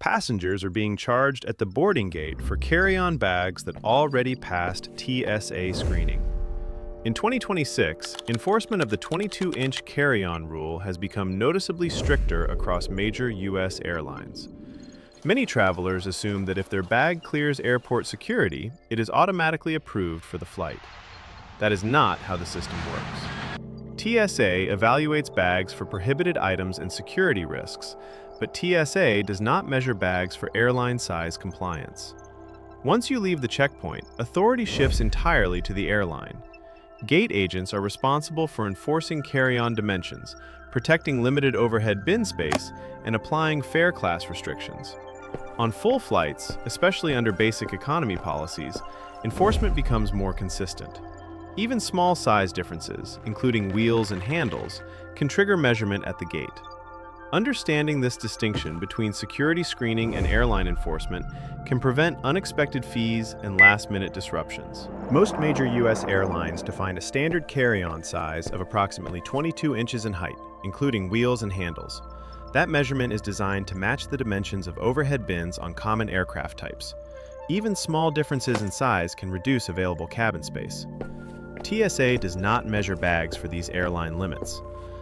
Passengers are being charged at the boarding gate for carry-on bags that already passed TSA screening. In 2026, enforcement of the 22-inch carry-on rule has become noticeably stricter across major U.S. airlines. Many travelers assume that if their bag clears airport security, it is automatically approved for the flight. That is not how the system works. TSA evaluates bags for prohibited items and security risks, but TSA does not measure bags for airline size compliance. Once you leave the checkpoint, authority shifts entirely to the airline. Gate agents are responsible for enforcing carry-on dimensions, protecting limited overhead bin space, and applying fare class restrictions. On full flights, especially under basic economy policies, enforcement becomes more consistent. Even small size differences, including wheels and handles, can trigger measurement at the gate. Understanding this distinction between security screening and airline enforcement can prevent unexpected fees and last-minute disruptions. Most major U.S. airlines define a standard carry-on size of approximately 22 inches in height, including wheels and handles. That measurement is designed to match the dimensions of overhead bins on common aircraft types. Even small differences in size can reduce available cabin space. TSA does not measure bags for these airline limits.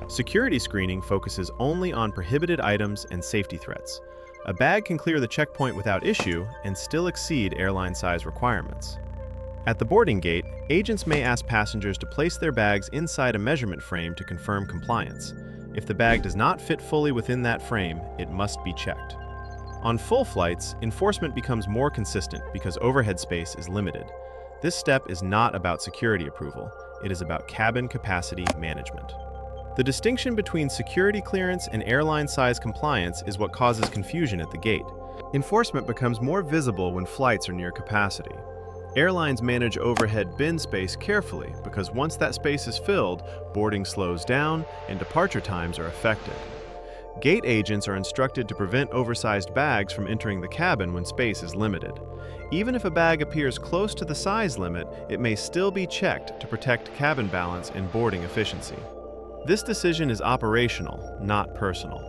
Security screening focuses only on prohibited items and safety threats. A bag can clear the checkpoint without issue and still exceed airline size requirements. At the boarding gate, agents may ask passengers to place their bags inside a measurement frame to confirm compliance. If the bag does not fit fully within that frame, it must be checked. On full flights, enforcement becomes more consistent because overhead space is limited. This step is not about security approval, it is about cabin capacity management. The distinction between security clearance and airline size compliance is what causes confusion at the gate. Enforcement becomes more visible when flights are near capacity. Airlines manage overhead bin space carefully because once that space is filled, boarding slows down and departure times are affected. Gate agents are instructed to prevent oversized bags from entering the cabin when space is limited. Even if a bag appears close to the size limit, it may still be checked to protect cabin balance and boarding efficiency. This decision is operational, not personal.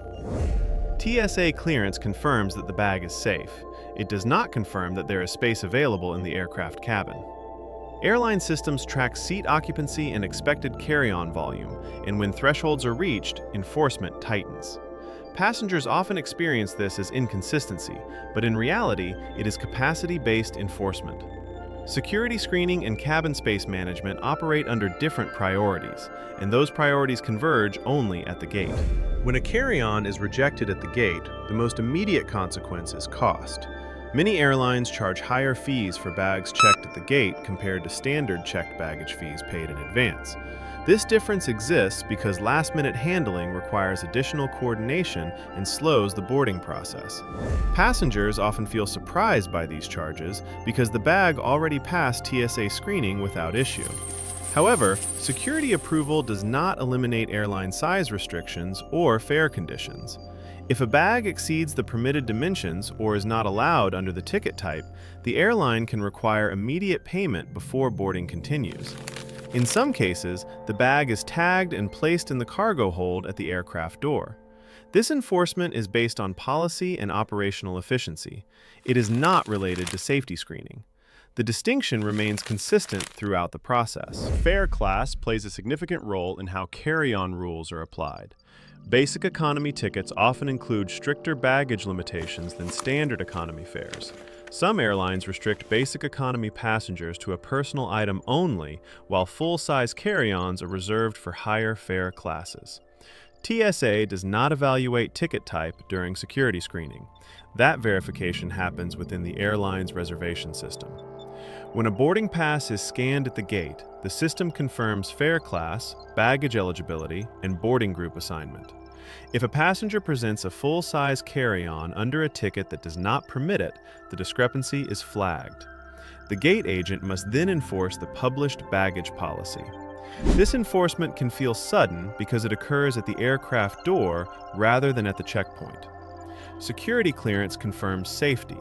TSA clearance confirms that the bag is safe. It does not confirm that there is space available in the aircraft cabin. Airline systems track seat occupancy and expected carry-on volume, and when thresholds are reached, enforcement tightens. Passengers often experience this as inconsistency, but in reality, it is capacity-based enforcement. Security screening and cabin space management operate under different priorities, and those priorities converge only at the gate. When a carry-on is rejected at the gate, the most immediate consequence is cost. Many airlines charge higher fees for bags checked at the gate compared to standard checked baggage fees paid in advance. This difference exists because last-minute handling requires additional coordination and slows the boarding process. Passengers often feel surprised by these charges because the bag already passed TSA screening without issue. However, security approval does not eliminate airline size restrictions or fare conditions. If a bag exceeds the permitted dimensions or is not allowed under the ticket type, the airline can require immediate payment before boarding continues. In some cases, the bag is tagged and placed in the cargo hold at the aircraft door. This enforcement is based on policy and operational efficiency. It is not related to safety screening. The distinction remains consistent throughout the process. Fare class plays a significant role in how carry-on rules are applied. Basic economy tickets often include stricter baggage limitations than standard economy fares. Some airlines restrict basic economy passengers to a personal item only, while full-size carry-ons are reserved for higher fare classes. TSA does not evaluate ticket type during security screening. That verification happens within the airline's reservation system. When a boarding pass is scanned at the gate, the system confirms fare class, baggage eligibility, and boarding group assignment. If a passenger presents a full-size carry-on under a ticket that does not permit it, the discrepancy is flagged. The gate agent must then enforce the published baggage policy. This enforcement can feel sudden because it occurs at the aircraft door rather than at the checkpoint. Security clearance confirms safety.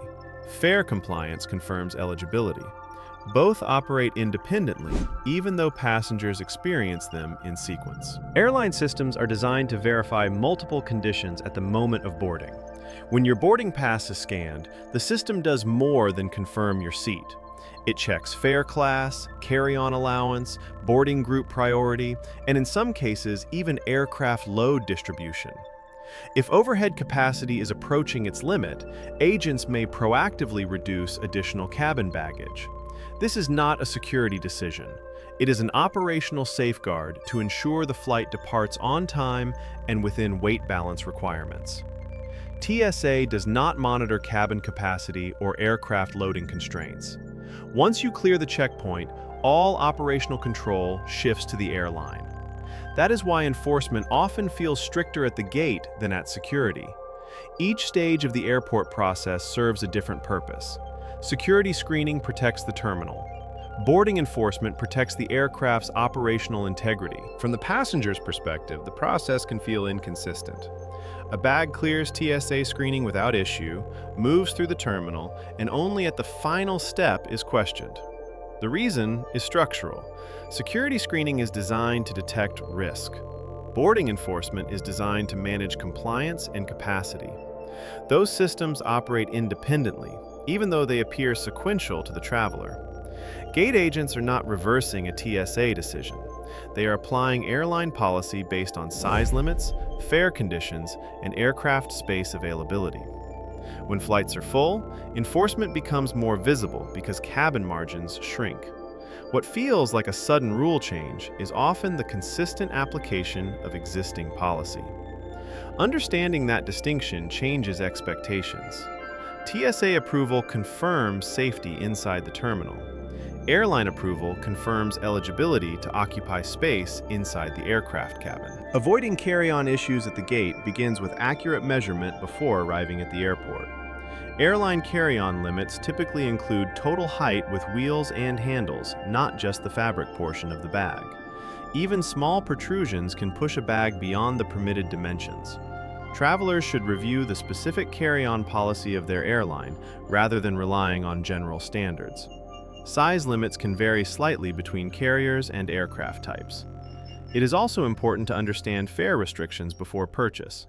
Fare compliance confirms eligibility. Both operate independently, even though passengers experience them in sequence. Airline systems are designed to verify multiple conditions at the moment of boarding. When your boarding pass is scanned, the system does more than confirm your seat. It checks fare class, carry-on allowance, boarding group priority, and in some cases, even aircraft load distribution. If overhead capacity is approaching its limit, agents may proactively reduce additional cabin baggage. This is not a security decision. It is an operational safeguard to ensure the flight departs on time and within weight balance requirements. TSA does not monitor cabin capacity or aircraft loading constraints. Once you clear the checkpoint, all operational control shifts to the airline. That is why enforcement often feels stricter at the gate than at security. Each stage of the airport process serves a different purpose. Security screening protects the terminal. Boarding enforcement protects the aircraft's operational integrity. From the passenger's perspective, the process can feel inconsistent. A bag clears TSA screening without issue, moves through the terminal, and only at the final step is questioned. The reason is structural. Security screening is designed to detect risk. Boarding enforcement is designed to manage compliance and capacity. Those systems operate independently, even though they appear sequential to the traveler. Gate agents are not reversing a TSA decision. They are applying airline policy based on size limits, fare conditions, and aircraft space availability. When flights are full, enforcement becomes more visible because cabin margins shrink. What feels like a sudden rule change is often the consistent application of existing policy. Understanding that distinction changes expectations. TSA approval confirms safety inside the terminal. Airline approval confirms eligibility to occupy space inside the aircraft cabin. Avoiding carry-on issues at the gate begins with accurate measurement before arriving at the airport. Airline carry-on limits typically include total height with wheels and handles, not just the fabric portion of the bag. Even small protrusions can push a bag beyond the permitted dimensions. Travelers should review the specific carry-on policy of their airline rather than relying on general standards. Size limits can vary slightly between carriers and aircraft types. It is also important to understand fare restrictions before purchase.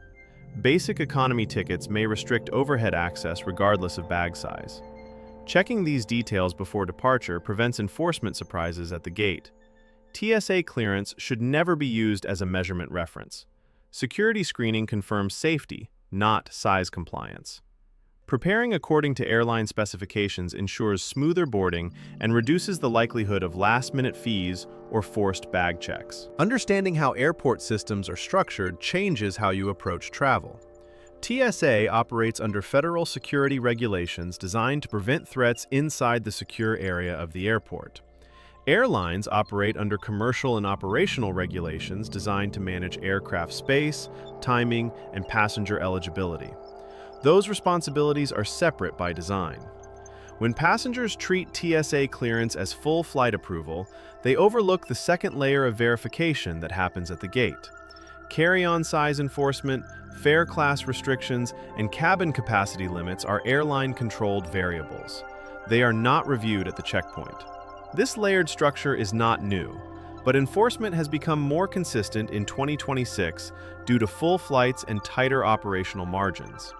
Basic economy tickets may restrict overhead access regardless of bag size. Checking these details before departure prevents enforcement surprises at the gate. TSA clearance should never be used as a measurement reference. Security screening confirms safety, not size compliance. Preparing according to airline specifications ensures smoother boarding and reduces the likelihood of last-minute fees or forced bag checks. Understanding how airport systems are structured changes how you approach travel. TSA operates under federal security regulations designed to prevent threats inside the secure area of the airport. Airlines operate under commercial and operational regulations designed to manage aircraft space, timing, and passenger eligibility. Those responsibilities are separate by design. When passengers treat TSA clearance as full flight approval, they overlook the second layer of verification that happens at the gate. Carry-on size enforcement, fare class restrictions, and cabin capacity limits are airline-controlled variables. They are not reviewed at the checkpoint. This layered structure is not new, but enforcement has become more consistent in 2026 due to full flights and tighter operational margins.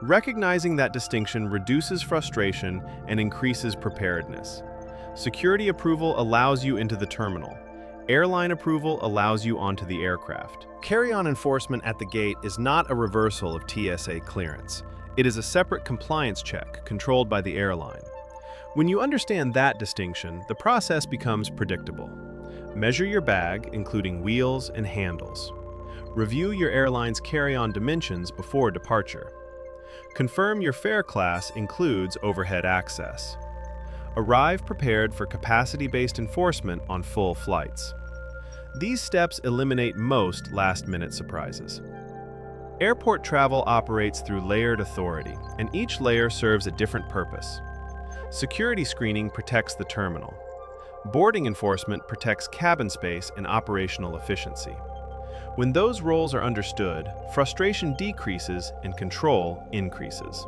Recognizing that distinction reduces frustration and increases preparedness. Security approval allows you into the terminal. Airline approval allows you onto the aircraft. Carry-on enforcement at the gate is not a reversal of TSA clearance. It is a separate compliance check controlled by the airline. When you understand that distinction, the process becomes predictable. Measure your bag, including wheels and handles. Review your airline's carry-on dimensions before departure. Confirm your fare class includes overhead access. Arrive prepared for capacity-based enforcement on full flights. These steps eliminate most last-minute surprises. Airport travel operates through layered authority, and each layer serves a different purpose. Security screening protects the terminal. Boarding enforcement protects cabin space and operational efficiency. When those roles are understood, frustration decreases and control increases.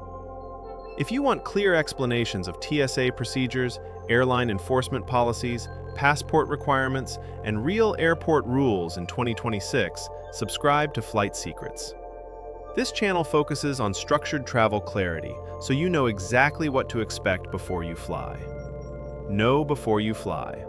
If you want clear explanations of TSA procedures, airline enforcement policies, passport requirements, and real airport rules in 2026, subscribe to Flight Secrets. This channel focuses on structured travel clarity, so you know exactly what to expect before you fly. Know before you fly.